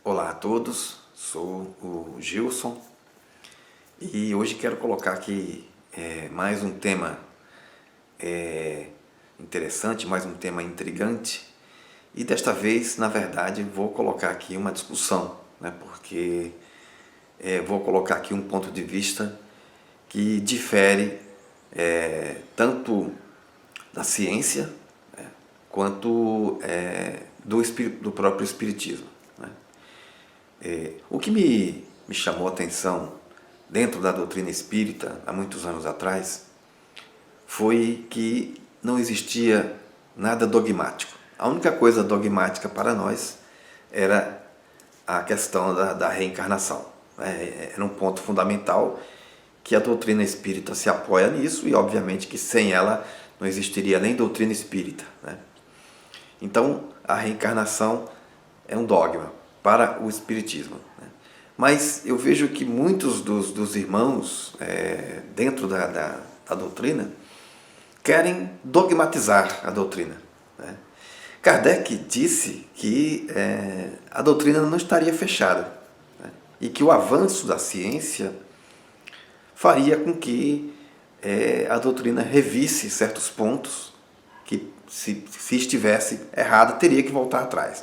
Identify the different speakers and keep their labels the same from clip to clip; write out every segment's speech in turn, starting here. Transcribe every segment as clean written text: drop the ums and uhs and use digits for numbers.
Speaker 1: Olá a todos, sou o Gilson e hoje quero colocar aqui mais um tema interessante, mais um tema intrigante e desta vez, na verdade, vou colocar aqui uma discussão, né, porque vou colocar aqui um ponto de vista que difere tanto da ciência quanto do próprio Espiritismo. O que me chamou a atenção dentro da doutrina espírita, há muitos anos atrás, foi que não existia nada dogmático. A única coisa dogmática para nós era a questão da reencarnação. Era um ponto fundamental que a doutrina espírita se apoia nisso e, obviamente, que sem ela não existiria nem doutrina espírita. Então, a reencarnação é um dogma para o Espiritismo. Mas eu vejo que muitos dos irmãos dentro da doutrina querem dogmatizar a doutrina. Kardec disse que a doutrina não estaria fechada e que o avanço da ciência faria com que a doutrina revisse certos pontos que, se estivesse errado, teria que voltar atrás.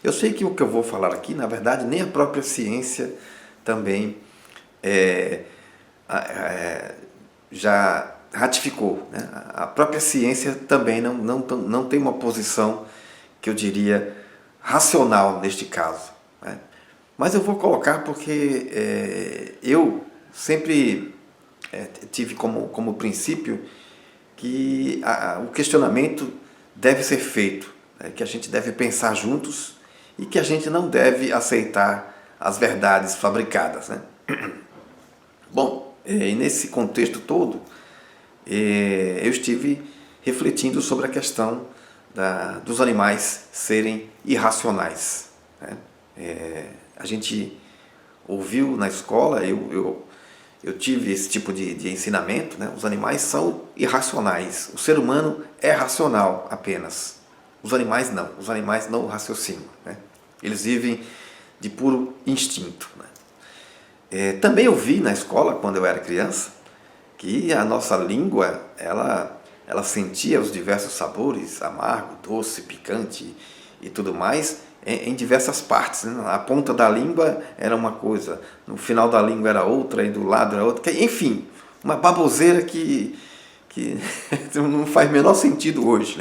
Speaker 1: Eu sei que o que eu vou falar aqui, na verdade, nem a própria ciência também já ratificou. A própria ciência também não tem uma posição, que eu diria, racional neste caso. Mas eu vou colocar porque eu sempre tive como princípio que o questionamento deve ser feito, que a gente deve pensar juntos e que a gente não deve aceitar as verdades fabricadas. Bom, e nesse contexto todo, eu estive refletindo sobre a questão dos animais serem irracionais. A gente ouviu na escola, eu tive esse tipo de ensinamento, os animais são irracionais, o ser humano é racional apenas. Os animais não raciocinam. Eles vivem de puro instinto. Também eu vi na escola, quando eu era criança, que a nossa língua, ela sentia os diversos sabores, amargo, doce, picante e tudo mais, em diversas partes. A ponta da língua era uma coisa, no final da língua era outra, e do lado era outra. Enfim, uma baboseira que não faz o menor sentido hoje.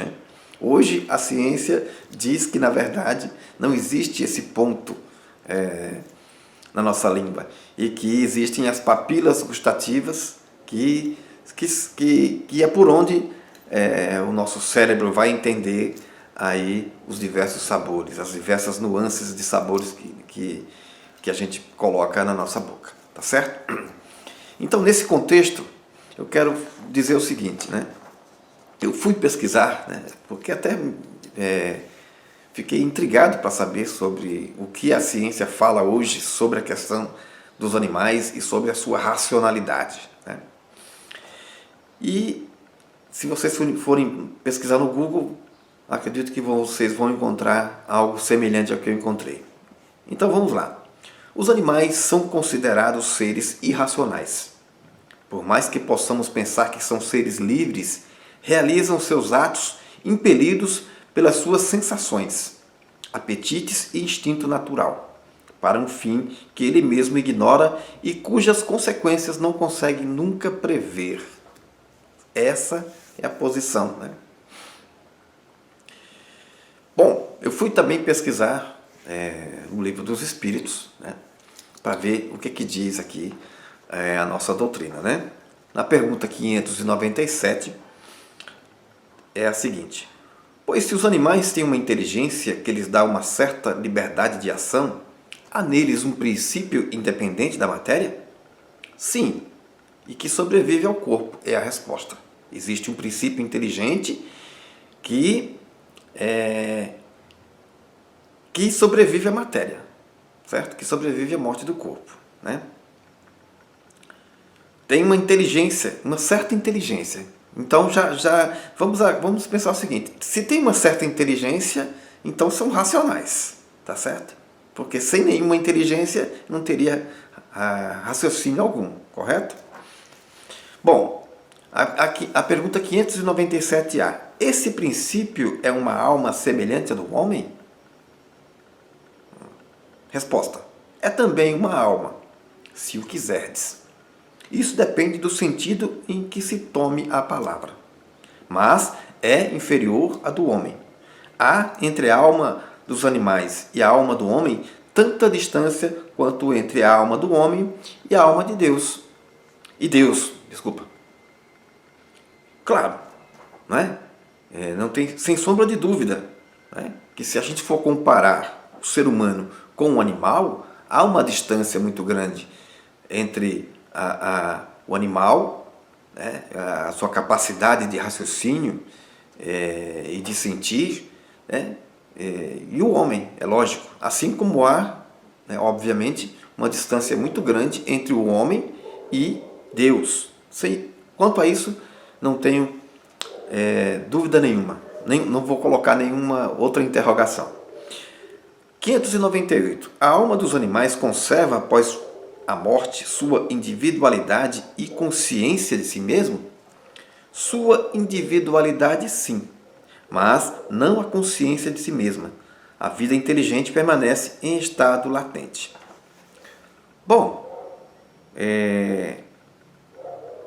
Speaker 1: Hoje a ciência diz que, na verdade, não existe esse ponto na nossa língua e que existem as papilas gustativas que é por onde o nosso cérebro vai entender aí os diversos sabores, as diversas nuances de sabores que a gente coloca na nossa boca, tá certo? Então, nesse contexto, eu quero dizer o seguinte, eu fui pesquisar, porque até fiquei intrigado para saber sobre o que a ciência fala hoje sobre a questão dos animais e sobre a sua racionalidade. E se vocês forem pesquisar no Google, acredito que vocês vão encontrar algo semelhante ao que eu encontrei. Então vamos lá. Os animais são considerados seres irracionais. Por mais que possamos pensar que são seres livres, realizam seus atos impelidos pelas suas sensações, apetites e instinto natural, para um fim que ele mesmo ignora e cujas consequências não consegue nunca prever. Essa é a posição. Bom, eu fui também pesquisar no Livro dos Espíritos, para ver o que diz aqui a nossa doutrina. Na pergunta 597, é a seguinte: pois se os animais têm uma inteligência que lhes dá uma certa liberdade de ação, há neles um princípio independente da matéria? Sim, e que sobrevive ao corpo, é a resposta. Existe um princípio inteligente que sobrevive à matéria, certo? Que sobrevive à morte do corpo. Tem uma inteligência, uma certa inteligência. Então vamos pensar o seguinte: se tem uma certa inteligência, então são racionais, tá certo? Porque sem nenhuma inteligência não teria raciocínio algum, correto? Bom, a pergunta 597A. Esse princípio é uma alma semelhante à do homem? Resposta. É também uma alma, se o quiserdes. Isso depende do sentido em que se tome a palavra. Mas é inferior à do homem. Há entre a alma dos animais e a alma do homem tanta distância quanto entre a alma do homem e a alma de Deus. Desculpa. Claro, não é? Não tem, sem sombra de dúvida, né? Que se a gente for comparar o ser humano com um animal, há uma distância muito grande entre o animal, né? A sua capacidade de raciocínio e de sentir, né? E o homem, é lógico. Assim como há, né, obviamente, uma distância muito grande entre o homem e Deus. Quanto a isso, não tenho dúvida nenhuma. Não vou colocar nenhuma outra interrogação. 598. A alma dos animais conserva, após a morte, sua individualidade e consciência de si mesmo? Sua individualidade, sim, mas não a consciência de si mesma. A vida inteligente permanece em estado latente. Bom,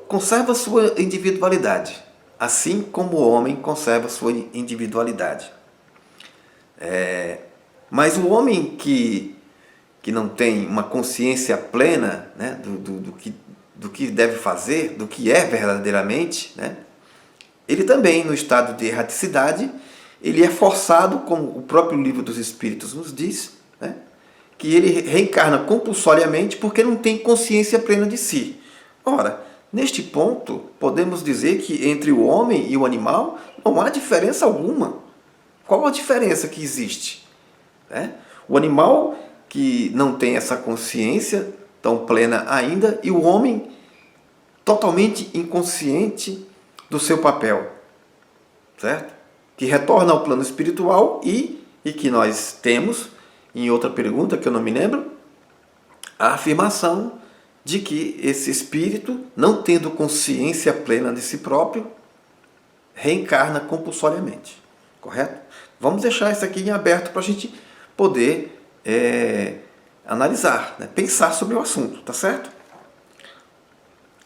Speaker 1: conserva sua individualidade, assim como o homem conserva sua individualidade. Mas o homem que não tem uma consciência plena, né, do que deve fazer, do que é verdadeiramente, né, ele também, no estado de erraticidade, ele é forçado, como o próprio livro dos Espíritos nos diz, né, que ele reencarna compulsoriamente porque não tem consciência plena de si. Ora, neste ponto, podemos dizer que entre o homem e o animal não há diferença alguma. Qual a diferença que existe? O animal que não tem essa consciência tão plena ainda e o homem totalmente inconsciente do seu papel, certo? Que retorna ao plano espiritual e que nós temos, em outra pergunta que eu não me lembro, a afirmação de que esse espírito, não tendo consciência plena de si próprio, reencarna compulsoriamente, correto? Vamos deixar isso aqui em aberto para a gente poder analisar, né? Pensar sobre o assunto, tá certo?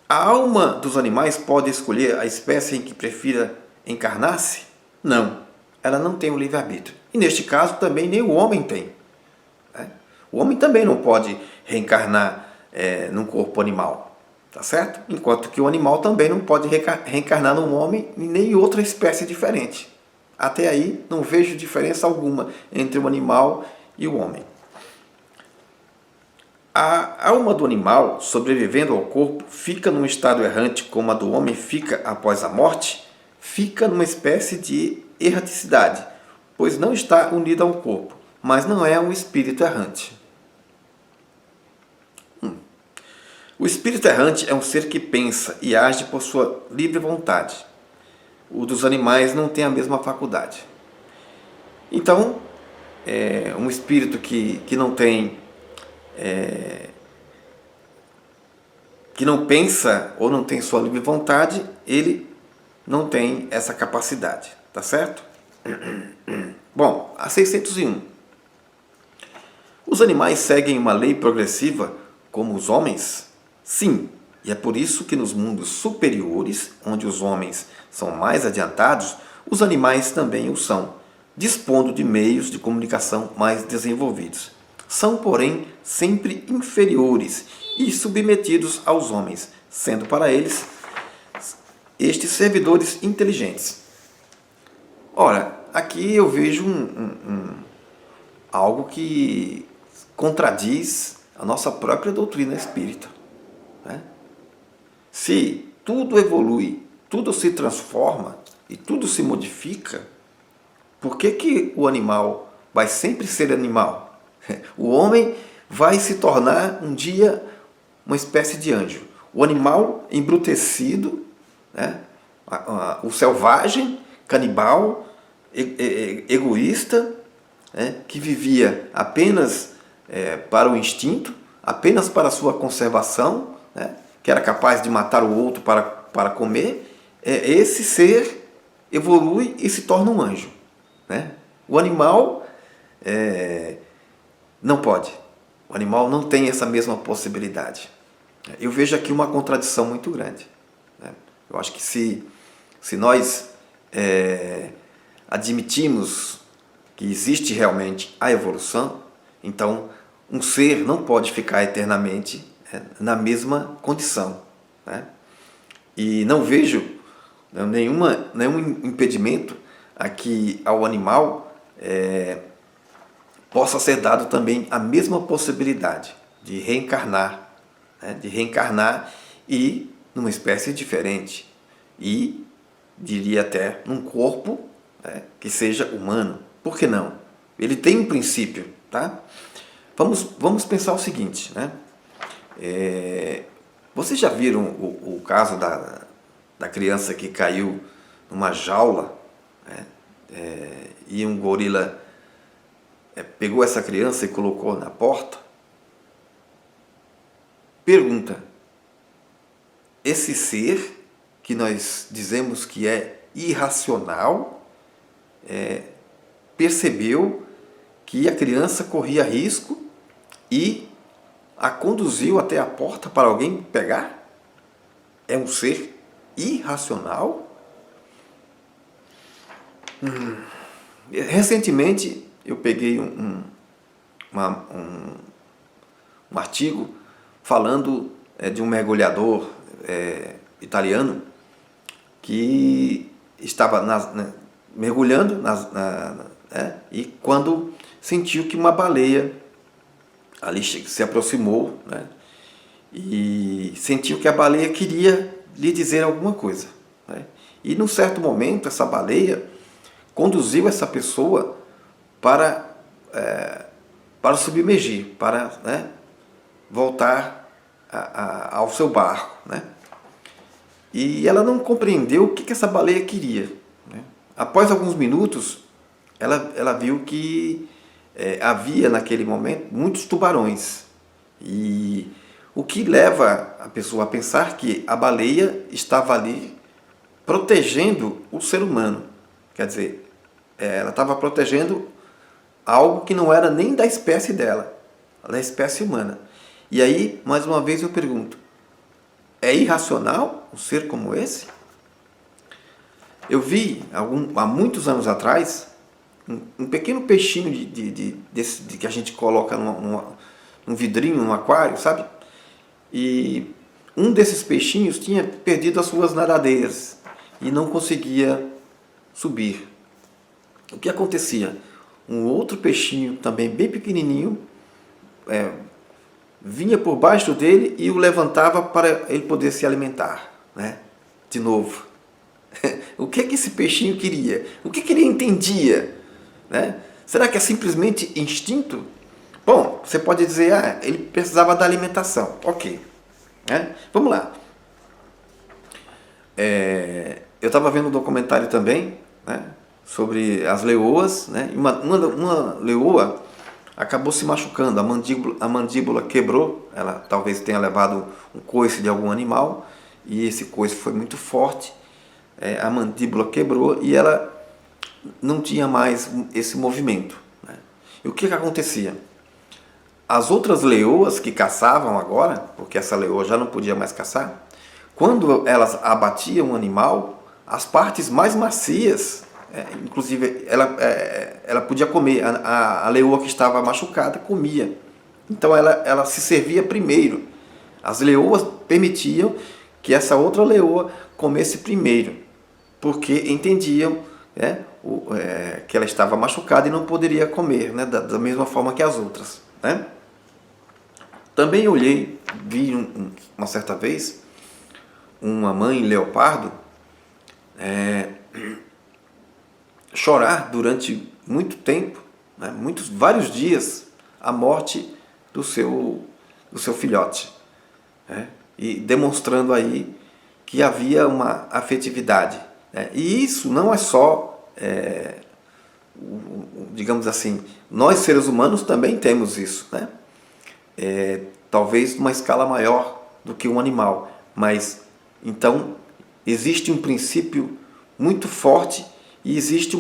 Speaker 1: A alma dos animais pode escolher a espécie em que prefira encarnar-se? Não, ela não tem o livre-arbítrio. E neste caso também nem o homem tem. Né? O homem também não pode reencarnar num corpo animal, tá certo? Enquanto que o animal também não pode reencarnar num homem e nem em outra espécie diferente. Até aí não vejo diferença alguma entre o animal e o homem. A alma do animal, sobrevivendo ao corpo, fica num estado errante como a do homem fica após a morte? Fica numa espécie de erraticidade, pois não está unida ao corpo, mas não é um espírito errante. O espírito errante é um ser que pensa e age por sua livre vontade. O dos animais não tem a mesma faculdade. Então, um espírito que não tem, que não pensa ou não tem sua livre vontade, ele não tem essa capacidade, tá certo? Bom, a 601. Os animais seguem uma lei progressiva como os homens? Sim, e é por isso que nos mundos superiores, onde os homens são mais adiantados, os animais também o são, dispondo de meios de comunicação mais desenvolvidos. São, porém, sempre inferiores e submetidos aos homens, sendo para eles estes servidores inteligentes. Ora, aqui eu vejo algo que contradiz a nossa própria doutrina espírita. Né? Se tudo evolui, tudo se transforma e tudo se modifica, por que o animal vai sempre ser animal? O homem vai se tornar um dia uma espécie de anjo. O animal embrutecido, né? O selvagem, canibal, egoísta, né? Que vivia apenas para o instinto, apenas para a sua conservação, né, que era capaz de matar o outro para comer, esse ser evolui e se torna um anjo, né? O animal não pode. O animal não tem essa mesma possibilidade. Eu vejo aqui uma contradição muito grande, né? Eu acho que se nós admitimos que existe realmente a evolução, então um ser não pode ficar eternamente na mesma condição, né? E não vejo nenhum impedimento a que ao animal possa ser dado também a mesma possibilidade de reencarnar, né? De reencarnar e numa espécie diferente e diria até num corpo, né, que seja humano. Por que não? Ele tem um princípio, tá? Vamos pensar o seguinte, né? Vocês já viram o caso da criança que caiu numa jaula, né? E um gorila pegou essa criança e colocou na porta? Pergunta: esse ser que nós dizemos que é irracional percebeu que a criança corria risco e a conduziu até a porta para alguém pegar? É um ser irracional? Recentemente eu peguei um artigo falando de um mergulhador italiano que estava mergulhando e quando sentiu que uma baleia ali se aproximou, né, e sentiu que a baleia queria lhe dizer alguma coisa, né, e num certo momento essa baleia conduziu essa pessoa para submergir, para, né, voltar ao seu barco, né? E ela não compreendeu o que essa baleia queria, né? Após alguns minutos, ela viu que havia naquele momento muitos tubarões. E o que leva a pessoa a pensar que a baleia estava ali protegendo o ser humano. Quer dizer, ela estava protegendo algo que não era nem da espécie dela, da espécie humana. E aí, mais uma vez eu pergunto, é irracional um ser como esse? Eu vi, há muitos anos atrás, um pequeno peixinho de que a gente coloca num vidrinho, num aquário, sabe? E um desses peixinhos tinha perdido as suas nadadeiras e não conseguia subir. O que acontecia? Um outro peixinho, também bem pequenininho, vinha por baixo dele e o levantava para ele poder se alimentar, né? De novo. O que esse peixinho queria? O que ele entendia, né? Será que é simplesmente instinto? Bom, você pode dizer, ele precisava da alimentação. Ok. Né? Vamos lá. Eu estava vendo um documentário também, né, sobre as leoas, né? Uma leoa acabou se machucando, a mandíbula quebrou, ela talvez tenha levado um coice de algum animal, e esse coice foi muito forte, a mandíbula quebrou e ela não tinha mais esse movimento, né? E o que acontecia? As outras leoas que caçavam agora, porque essa leoa já não podia mais caçar, quando elas abatiam um animal, as partes mais macias, inclusive ela podia comer, a leoa que estava machucada comia. Então ela se servia primeiro. As leoas permitiam que essa outra leoa comesse primeiro, porque entendiam, né, que ela estava machucada e não poderia comer, né, da mesma forma que as outras, né? Também vi uma certa vez uma mãe leopardo chorar durante muito tempo, né, vários dias, a morte do seu filhote, né, e demonstrando aí que havia uma afetividade, né? E isso não é só digamos assim, nós seres humanos também temos isso, né? Talvez numa escala maior do que um animal, mas então existe um princípio muito forte e existe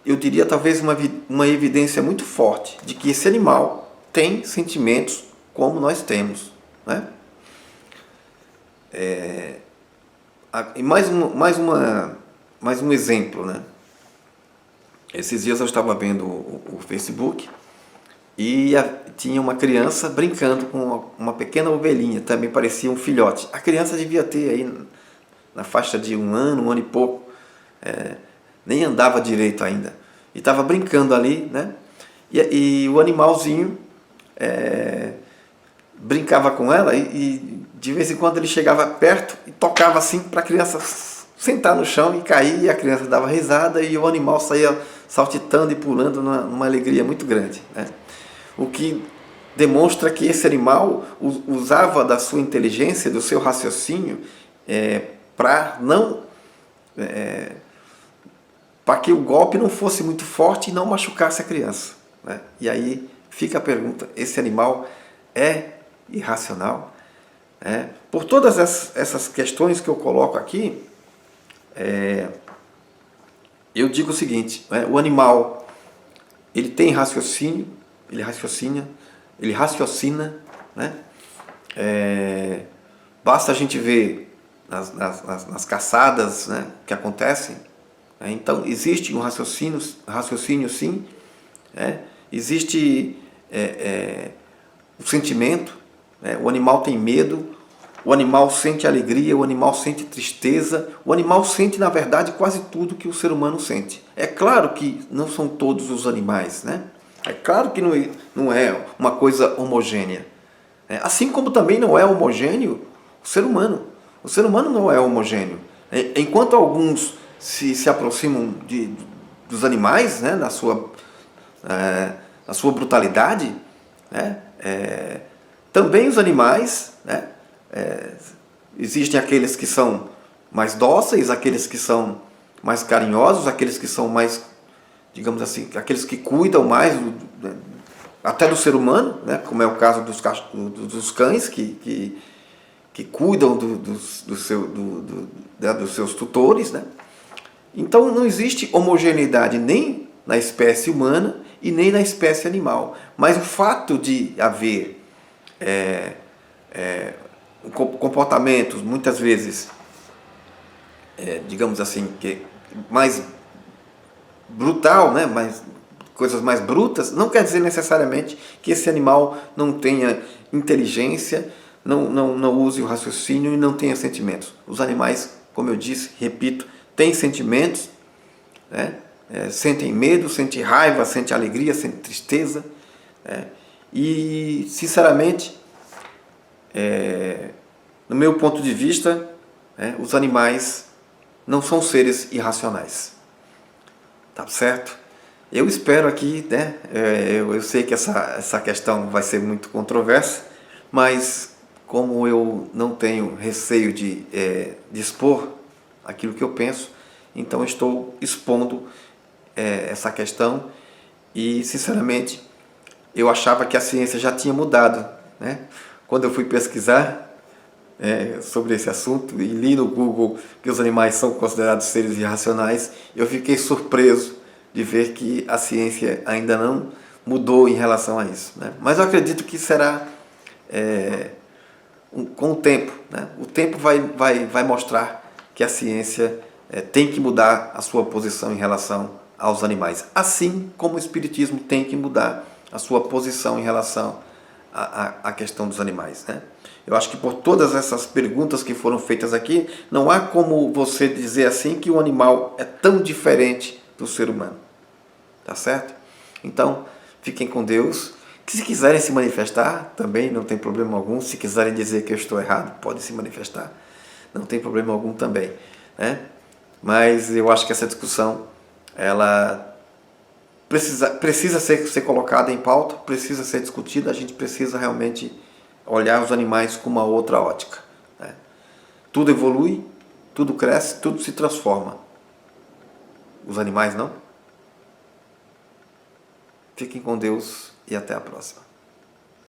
Speaker 1: eu diria talvez uma evidência muito forte de que esse animal tem sentimentos como nós temos, né? E mais um exemplo, né? Esses dias eu estava vendo o Facebook e tinha uma criança brincando com uma pequena ovelhinha, também parecia um filhote. A criança devia ter aí na faixa de um ano e pouco, nem andava direito ainda. E estava brincando ali, né? E o animalzinho brincava com ela e de vez em quando ele chegava perto e tocava assim para a criança sentar no chão e cair, e a criança dava risada e o animal saía saltitando e pulando numa alegria muito grande, né? O que demonstra que esse animal usava da sua inteligência, do seu raciocínio, para não para que o golpe não fosse muito forte e não machucasse a criança, né? E aí fica a pergunta: esse animal é irracional? Por todas essas questões que eu coloco aqui, eu digo o seguinte, né? O animal, ele tem raciocínio, ele raciocina, né? Basta a gente ver nas caçadas, né, que acontecem, né? Então existe um raciocínio sim, né? Existe o sentimento, né? O animal tem medo, o animal sente alegria, o animal sente tristeza, o animal sente, na verdade, quase tudo que o ser humano sente. É claro que não são todos os animais, né? É claro que não é uma coisa homogênea. Assim como também não é homogêneo o ser humano. O ser humano não é homogêneo. Enquanto alguns se aproximam dos animais, né, na sua brutalidade, né, também os animais, né, existem aqueles que são mais dóceis, aqueles que são mais carinhosos, aqueles que são mais, digamos assim, aqueles que cuidam mais até do ser humano, né, como é o caso dos cães que cuidam dos seus tutores, né? Então não existe homogeneidade nem na espécie humana e nem na espécie animal. Mas o fato de haver comportamentos, muitas vezes, digamos assim, que mais brutal, né? Coisas mais brutas, não quer dizer necessariamente que esse animal não tenha inteligência, não use o raciocínio e não tenha sentimentos. Os animais, como eu disse, repito, têm sentimentos, né? Sentem medo, sentem raiva, sentem alegria, sentem tristeza, né? E, sinceramente, no meu ponto de vista, os animais não são seres irracionais. Tá certo? Eu espero aqui, né? Eu sei que essa questão vai ser muito controversa, mas como eu não tenho receio de expor aquilo que eu penso, então eu estou expondo essa questão e, sinceramente, eu achava que a ciência já tinha mudado, né? Quando eu fui pesquisar sobre esse assunto e li no Google que os animais são considerados seres irracionais, eu fiquei surpreso de ver que a ciência ainda não mudou em relação a isso, né? Mas eu acredito que será com o tempo, né? O tempo vai mostrar que a ciência tem que mudar a sua posição em relação aos animais, assim como o Espiritismo tem que mudar a sua posição em relação à questão dos animais, né? Eu acho que por todas essas perguntas que foram feitas aqui, não há como você dizer assim que o animal é tão diferente do ser humano. Tá certo? Então, fiquem com Deus. Que se quiserem se manifestar, também não tem problema algum. Se quiserem dizer que eu estou errado, podem se manifestar. Não tem problema algum também, né? Mas eu acho que essa discussão, ela precisa ser colocada em pauta, precisa ser discutida. A gente precisa realmente olhar os animais com uma outra ótica, né? Tudo evolui, tudo cresce, tudo se transforma. Os animais não? Fiquem com Deus e até a próxima.